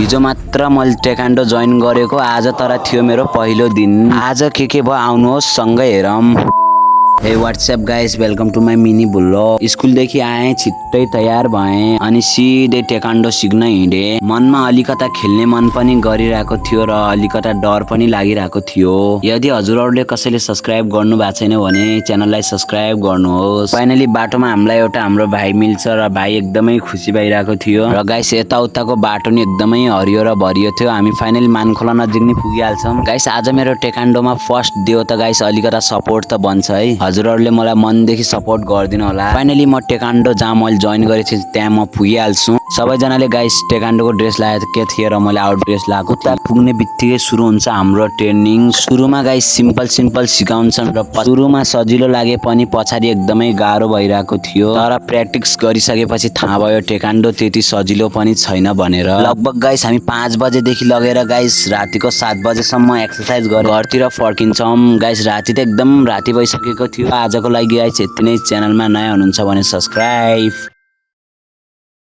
हिजो मात्र मैले टेक्वान्डो जोइन गरेको, आज तर थियो मेरो पहिलो दिन। आज के भयो आउनुहोस् सँगै हेरौँ। हे WhatsApp guys, welcome to my mini blog. स्कुलदेखि आएँ, छिट्टै तयार भएँ अनि सिधै टेक्वान्डो सिक्न हिँडेँ। मनमा अलिकता खेल्ने मन पनि गरिरहेको थियो र अलिकता डर पनि लागिरहेको थियो। यदि हजुरहरूले कसैले सब्स्क्राइब गर्नु भएको छैन भने च्यानललाई सब्स्क्राइब गर्नुहोस्। फाइनली बाटोमा हामीलाई एउटा हाम्रो भाइ मिल्छ र भाइ एकदमै खुसी भइरहेको थियो। र गाइस यताउताको बाटो नि एकदमै हरियो र भरियो थियो। हामी फाइनली मानखोला नजिक नि पुगिहाल्छौँ। गाइस आज मेरो टेक्वान्डोमा फर्स्ट डे हो त गाइस अलिकता सपोर्ट त बन्छ है। हजुरहरूले मलाई मनदेखि सपोर्ट गरिदिनु होला। फाइनली म टेक्वान्डो जहाँ मैले जोइन गरेको थिएँ त्यहाँ म पुगिहाल्छु। सबैजनाले गाइस टेक्वान्डोको ड्रेस लगाएको थिए र मैले आउट ड्रेस लगाएको थिएँ। पुग्ने बित्तिकै सुरु हुन्छ हाम्रो ट्रेनिङ। सुरुमा गाइस सिम्पल सिकाउँछन् र सुरुमा सजिलो लागे पनि पछाडि एकदमै गाह्रो भइरहेको थियो। तर प्र्याक्टिस गरिसकेपछि थाहा भयो टेक्वान्डो त्यति सजिलो पनि छैन भनेर। लगभग गाइस हामी 5 बजेदेखि लगेर गाइस रातिको 7 बजेसम्म एक्सर्साइज गरेर घरतिर फर्किन्छौँ। गाइस राति त एकदम राति भइसकेको थियो। आजको लागि गाइस यति नै। च्यानलमा नयाँ हुनुहुन्छ भने सब्स्क्राइब।